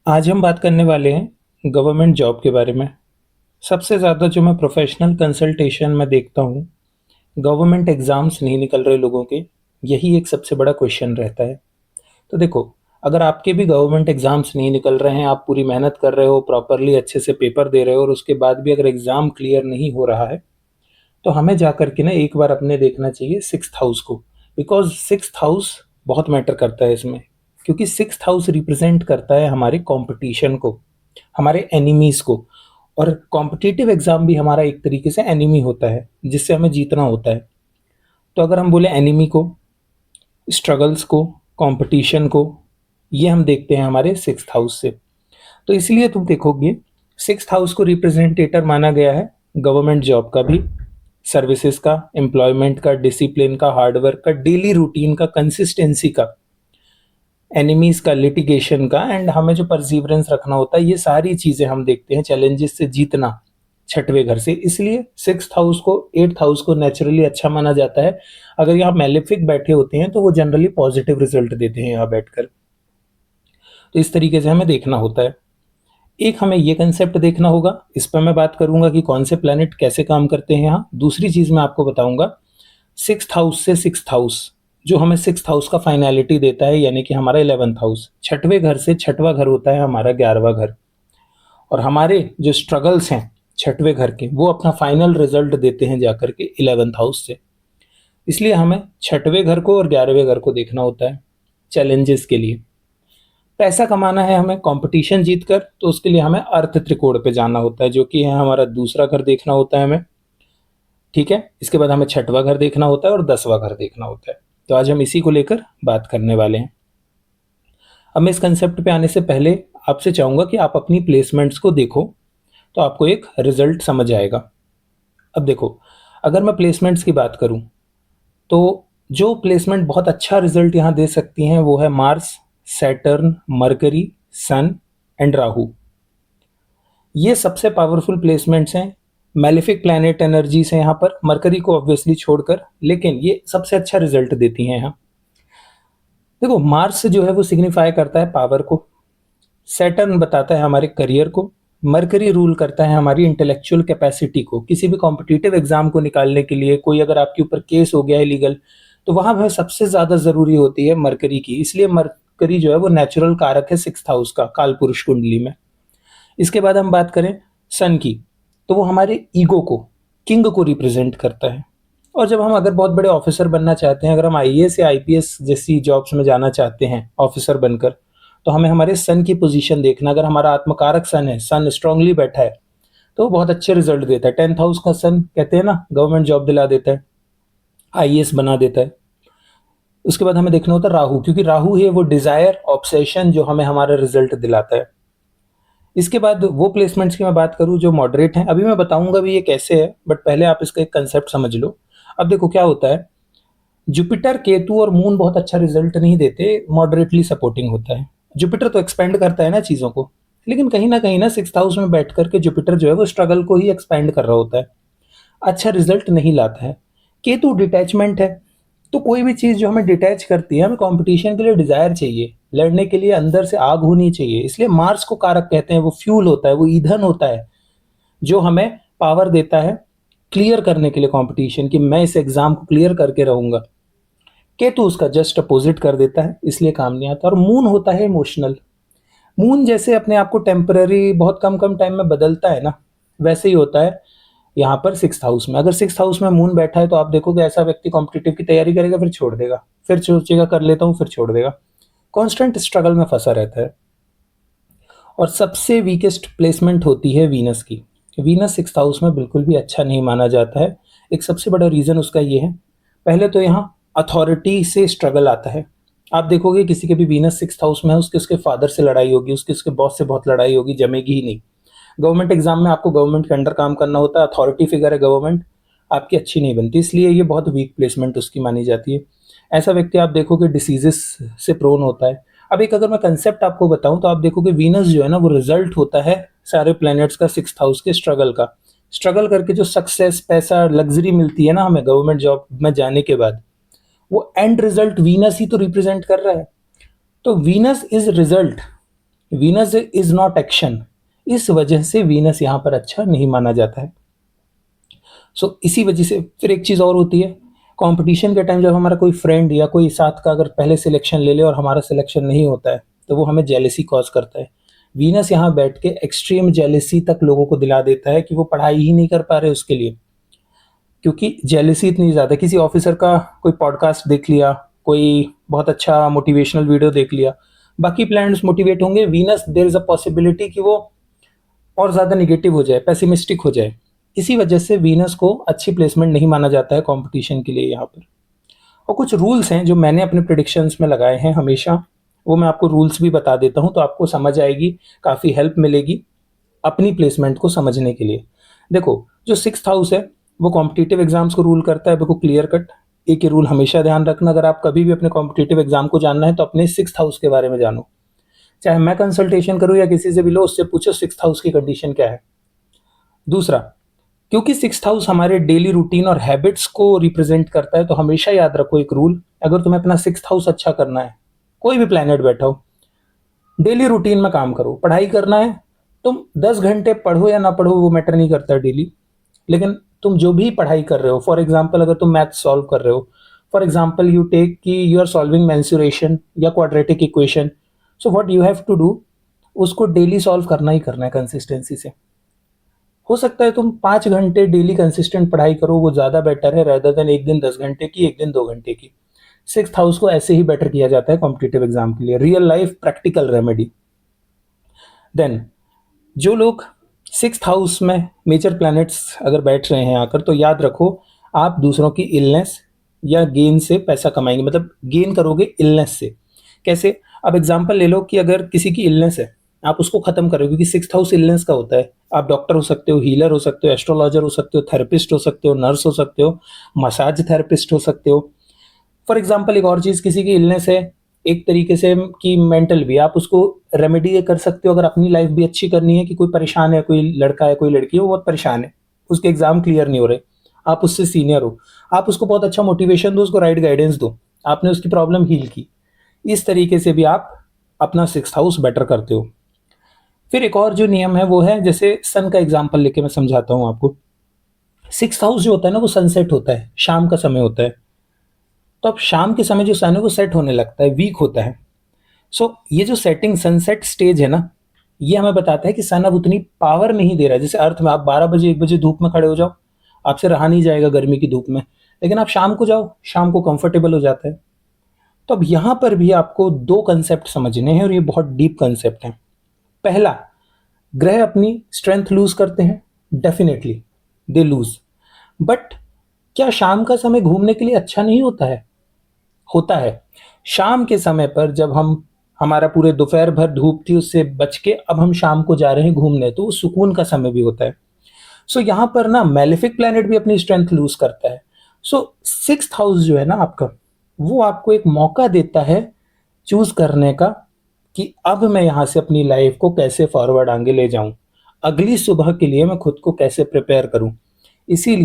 आज हम बात करने वाले हैं गवर्नमेंट जॉब के बारे में। सबसे ज़्यादा जो मैं प्रोफेशनल कंसल्टेशन में देखता हूँ, गवर्नमेंट एग्ज़ाम्स नहीं निकल रहे लोगों के, यही एक सबसे बड़ा क्वेश्चन रहता है। तो देखो, अगर आपके भी गवर्नमेंट एग्ज़ाम्स नहीं निकल रहे हैं, आप पूरी मेहनत कर रहे हो, प्रॉपरली अच्छे से पेपर दे रहे हो और उसके बाद भी अगर एग्ज़ाम क्लियर नहीं हो रहा है, तो हमें जा कर के ना एक बार अपने देखना चाहिए सिक्स्थ हाउस को। बिकॉज़ सिक्स्थ हाउस बहुत मैटर करता है इसमें, क्योंकि सिक्स्थ हाउस रिप्रेज़ेंट करता है हमारे कॉम्पिटिशन को, हमारे एनिमीज़ को। और कॉम्पिटिटिव एग्ज़ाम भी हमारा एक तरीके से एनिमी होता है, जिससे हमें जीतना होता है। तो अगर हम बोले एनिमी को, स्ट्रगल्स को, कॉम्पिटिशन को, ये हम देखते हैं हमारे सिक्स्थ हाउस से। तो इसलिए तुम देखोगे, सिक्स्थ हाउस को रिप्रेजेंटेटर माना गया है गवर्नमेंट जॉब का भी, सर्विसेज का, एम्प्लॉयमेंट का, डिसिप्लिन का, हार्डवर्क का, डेली रूटीन का, कंसिस्टेंसी का, एनिमीज का, लिटिगेशन का, एंड हमें जो परसिवरेंस रखना होता है, ये सारी चीजें हम देखते हैं चैलेंजेस से जीतना छठवें घर से। इसलिए सिक्स्थ हाउस को, एट्थ हाउस को नेचुरली अच्छा माना जाता है। अगर यहाँ मेलेफिक बैठे होते हैं तो वो जनरली पॉजिटिव रिजल्ट देते हैं यहाँ बैठकर। तो इस तरीके से हमें देखना होता है। एक हमें ये कंसेप्ट देखना होगा, इस पर मैं बात करूंगा कि कौन से प्लैनेट कैसे काम करते हैं यहाँ। दूसरी चीज मैं आपको बताऊंगा, सिक्स्थ हाउस से सिक्स्थ हाउस जो हमें सिक्स्थ हाउस का फाइनलिटी देता है, यानी कि हमारा 11th हाउस, छठवें घर से छठवां घर होता है हमारा 11वां घर। और हमारे जो स्ट्रगल्स हैं छठवें घर के, वो अपना फाइनल रिजल्ट देते हैं जाकर के 11th हाउस से। इसलिए हमें छठवें घर को और 11वें घर को देखना होता है चैलेंजेस के लिए। पैसा कमाना है हमें कंपटीशन जीत कर, तो उसके लिए हमें अर्थ त्रिकोण पे जाना होता है, जो कि है हमारा दूसरा घर देखना होता है हमें। ठीक है, इसके बाद हमें छठवां घर देखना होता है और 10वां घर देखना होता है। तो आज हम इसी को लेकर बात करने वाले हैं। अब मैं इस कंसेप्ट पे आने से पहले आपसे चाहूंगा कि आप अपनी प्लेसमेंट्स को देखो, तो आपको एक रिजल्ट समझ आएगा। अब देखो, अगर मैं प्लेसमेंट्स की बात करूं, तो जो प्लेसमेंट बहुत अच्छा रिजल्ट यहाँ दे सकती हैं वो है Mars, Saturn, Mercury, sun and Rahu. ये सबसे पावरफुल प्लेसमेंट्स हैं। मेलेफिक प्लैनेट एनर्जीज हैं यहाँ पर, मरकरी को ऑब्वियसली छोड़कर, लेकिन ये सबसे अच्छा रिजल्ट देती हैं यहाँ। देखो, मार्स जो है वो सिग्निफाई करता है पावर को, सैटर्न बताता है हमारे करियर को, मरकरी रूल करता है हमारी इंटेलेक्चुअल कैपेसिटी को। किसी भी कॉम्पिटिटिव एग्जाम को निकालने के लिए, कोई अगर आपके ऊपर केस हो गया है लीगल, तो वहां पर सबसे ज्यादा जरूरी होती है मरकरी की। इसलिए मरकरी जो है वो नेचुरल कारक है सिक्स्थ हाउस का काल पुरुष कुंडली में। इसके बाद हम बात करें सन की, तो वो हमारे ईगो को, किंग को रिप्रेजेंट करता है। और जब हम अगर बहुत बड़े ऑफिसर बनना चाहते हैं, अगर हम आईएएस या आईपीएस जैसी जॉब्स में जाना चाहते हैं ऑफिसर बनकर, तो हमें हमारे सन की पोजीशन देखना। अगर हमारा आत्मकारक सन है, सन स्ट्रांगली बैठा है, तो बहुत अच्छे रिजल्ट देता है। 10th हाउस का सन कहते हैं ना, गवर्नमेंट जॉब दिला देता है, आईएएस बना देता है। उसके बाद हमें देखना होता है राहु, क्योंकि राहु है वो डिजायर, ऑब्सेशन, जो हमें हमारा रिजल्ट दिलाता है। इसके बाद वो प्लेसमेंट्स की मैं बात करूं जो मॉडरेट हैं, अभी मैं बताऊंगा भी ये कैसे है, बट पहले आप इसका एक कंसेप्ट समझ लो। अब देखो क्या होता है, जुपिटर, केतु और मून बहुत अच्छा रिजल्ट नहीं देते, मॉडरेटली सपोर्टिंग होता है। जुपिटर तो एक्सपेंड करता है ना चीजों को, लेकिन कहीं ना सिक्स्थ हाउस में बैठ करके जुपिटर जो है वो स्ट्रगल को ही एक्सपेंड कर रहा होता है, अच्छा रिजल्ट नहीं लाता है। केतु डिटैचमेंट है, तो कोई भी चीज जो हमें डिटैच करती है, हमें कंपटीशन के लिए डिजायर चाहिए, लड़ने के लिए अंदर से आग होनी चाहिए। इसलिए मार्स को कारक कहते हैं, वो फ्यूल होता है, वो ईंधन होता है जो हमें पावर देता है क्लियर करने के लिए कंपटीशन, कि मैं इस एग्जाम को क्लियर करके रहूंगा। केतु उसका जस्ट अपोजिट कर देता है, इसलिए काम नहीं आता। और मून होता है इमोशनल। मून जैसे अपने आप को टेम्पररी बहुत कम कम टाइम में बदलता है ना, वैसे ही होता है यहाँ पर सिक्स्थ हाउस में। अगर सिक्स्थ हाउस में मून बैठा है, तो आप देखोगे ऐसा व्यक्ति कॉम्पिटिटिव की तैयारी करेगा, फिर छोड़ देगा, फिर सोचेगा कर लेता हूँ, फिर छोड़ देगा, कॉन्स्टेंट स्ट्रगल में फंसा रहता है। और सबसे वीकेस्ट प्लेसमेंट होती है वीनस की। वीनस सिक्स्थ हाउस में बिल्कुल भी अच्छा नहीं माना जाता है। एक सबसे बड़ा रीजन उसका ये है, पहले तो यहाँ अथॉरिटी से स्ट्रगल आता है। आप देखोगे किसी के भी वीनस सिक्स्थ हाउस में है, उसके उसके फादर से लड़ाई होगी, उसके उसके बॉस से बहुत लड़ाई होगी, जमेगी ही नहीं। गवर्नमेंट एग्जाम में आपको गवर्नमेंट के अंडर काम करना होता है, अथॉरिटी फिगर है गवर्नमेंट, आपकी अच्छी नहीं बनती, इसलिए ये बहुत वीक प्लेसमेंट उसकी मानी जाती है। ऐसा व्यक्ति आप देखोगे डिसीजेस से प्रोन होता है। अब एक अगर मैं कंसेप्ट आपको बताऊं, तो आप देखोगे वीनस जो है ना, वो रिजल्ट होता है सारे प्लैनेट्स का सिक्स्थ हाउस के स्ट्रगल का। स्ट्रगल करके जो सक्सेस, पैसा, लग्जरी मिलती है ना हमें गवर्नमेंट जॉब में जाने के बाद, वो एंड रिजल्ट वीनस ही तो रिप्रेजेंट कर रहा है। तो Venus is result, Venus is not action, इस वजह से वीनस यहाँ पर अच्छा नहीं माना जाता है। इसी वजह से फिर एक चीज़ और होती है, कंपटीशन के टाइम जब हमारा कोई फ्रेंड या कोई साथ का अगर पहले सिलेक्शन ले ले और हमारा सिलेक्शन नहीं होता है तो वो हमें जेलेसी कॉज करता है। वीनस यहाँ बैठ के एक्सट्रीम जेलेसी तक लोगों को दिला देता है कि वो पढ़ाई ही नहीं कर पा रहे उसके लिए, क्योंकि जेलेसी इतनी ज़्यादा, किसी ऑफिसर का कोई पॉडकास्ट देख लिया, कोई बहुत अच्छा मोटिवेशनल वीडियो देख लिया, बाकी प्लैनेट्स मोटिवेट होंगे, Venus there is a possibility कि वो और ज़्यादा निगेटिव हो जाए, पेसिमिस्टिक हो जाए। इसी वजह से वीनस को अच्छी प्लेसमेंट नहीं माना जाता है कंपटीशन के लिए यहाँ पर। और कुछ रूल्स हैं जो मैंने अपने प्रिडिक्शंस में लगाए हैं हमेशा, वो मैं आपको रूल्स भी बता देता हूँ तो आपको समझ आएगी, काफ़ी हेल्प मिलेगी अपनी प्लेसमेंट को समझने के लिए। देखो, जो सिक्स्थ हाउस है वो कॉम्पिटिटिव एग्जाम्स को रूल करता है, बिल्कुल क्लियर कट। एक ही रूल हमेशा ध्यान रखना, अगर आप कभी भी अपने कॉम्पिटिटिव एग्जाम को जानना है तो अपने सिक्स्थ हाउस के बारे में जानो। चाहे मैं कंसल्टेशन करूँ या किसी से भी लो, उससे पूछो सिक्स्थ हाउस की कंडीशन क्या है। दूसरा, क्योंकि सिक्स्थ हाउस हमारे डेली रूटीन और हैबिट्स को रिप्रेजेंट करता है, तो हमेशा याद रखो एक रूल, अगर तुम्हें अपना सिक्स्थ हाउस अच्छा करना है, कोई भी प्लैनेट बैठा हो, डेली रूटीन में काम करो। पढ़ाई करना है, तुम 10 घंटे पढ़ो या ना पढ़ो वो मैटर नहीं करता डेली, लेकिन तुम जो भी पढ़ाई कर रहे हो, फॉर एग्जाम्पल अगर तुम मैथ सॉल्व कर रहे हो, फॉर एग्जाम्पल यू टेक कि यू आर सॉल्विंग मेंसुरेशन या quadratic equation, so what you have to do, उसको डेली सॉल्व करना ही करना है कंसिस्टेंसी से। हो सकता है तुम 5 घंटे डेली कंसिस्टेंट पढ़ाई करो, वो ज़्यादा बेटर है रेदर देन एक दिन 10 घंटे की, एक दिन 2 घंटे की। सिक्स्थ हाउस को ऐसे ही बेटर किया जाता है कॉम्पिटिटिव एग्जाम के लिए, real life practical remedy. Then जो लोग सिक्स्थ हाउस में मेजर प्लैनेट्स अगर बैठ रहे हैं आकर, तो याद रखो आप दूसरों की इलनेस या गेन से पैसा कमाएंगे, मतलब गेन करोगे इलनेस से। कैसे? अब एग्जांपल ले लो कि अगर किसी की इलनेस है, आप उसको खत्म करोगे, क्योंकि सिक्स्थ हाउस इलनेस का होता है। आप डॉक्टर हो सकते हो, हीलर हो सकते हो, एस्ट्रोलॉजर हो सकते हो, थेरेपिस्ट हो सकते हो, नर्स हो सकते हो, मसाज थेरेपिस्ट हो सकते हो। फॉर एग्जाम्पल एक और चीज़, किसी की इलनेस है एक तरीके से कि मेंटल भी, आप उसको रेमेडी ये कर सकते हो अगर अपनी लाइफ भी अच्छी करनी है, कि कोई परेशान है, कोई लड़का है, कोई लड़की है, वो बहुत परेशान है, उसके एग्जाम क्लियर नहीं हो रहे, आप उससे सीनियर हो, आप उसको बहुत अच्छा मोटिवेशन दो, उसको राइट गाइडेंस दो, आपने उसकी प्रॉब्लम हील की। इस तरीके से भी आप अपना सिक्स्थ हाउस बेटर करते हो। फिर एक और जो नियम है वो है, जैसे सन का एग्जाम्पल लेके मैं समझाता हूँ आपको। सिक्स्थ हाउस जो होता है ना, वो सनसेट होता है, शाम का समय होता है। तो अब शाम के समय जो सन है वो सेट होने लगता है, वीक होता है। ये जो सेटिंग सनसेट स्टेज है ना, ये हमें बताता है कि सन अब उतनी पावर नहीं दे रहा है। जैसे अर्थ में आप 12 बजे 1 बजे धूप में खड़े हो जाओ, आपसे रहा नहीं जाएगा गर्मी की धूप में, लेकिन आप शाम को जाओ, शाम को कंफर्टेबल हो जाता है। तो अब यहाँ पर भी आपको दो कंसेप्ट समझने हैं और ये बहुत डीप कंसेप्ट हैं। पहला, ग्रह अपनी स्ट्रेंथ लूज करते हैं, डेफिनेटली दे लूज, बट क्या शाम का समय घूमने के लिए अच्छा नहीं होता है? होता है। शाम के समय पर जब हम, हमारा पूरे दोपहर भर धूप थी उससे बच के अब हम शाम को जा रहे हैं घूमने, तो वो सुकून का समय भी होता है। यहाँ पर ना मैलेफिक प्लैनेट भी अपनी स्ट्रेंथ लूज करता है। सिक्स्थ हाउस जो है ना आपका, वो आपको एक मौका देता है चूज करने का, कि अब मैं यहाँ से अपनी लाइफ को कैसे फॉरवर्ड आगे ले जाऊं, अगली सुबह के लिए मैं खुद को कैसे प्रिपेयर करूं। इसीलिए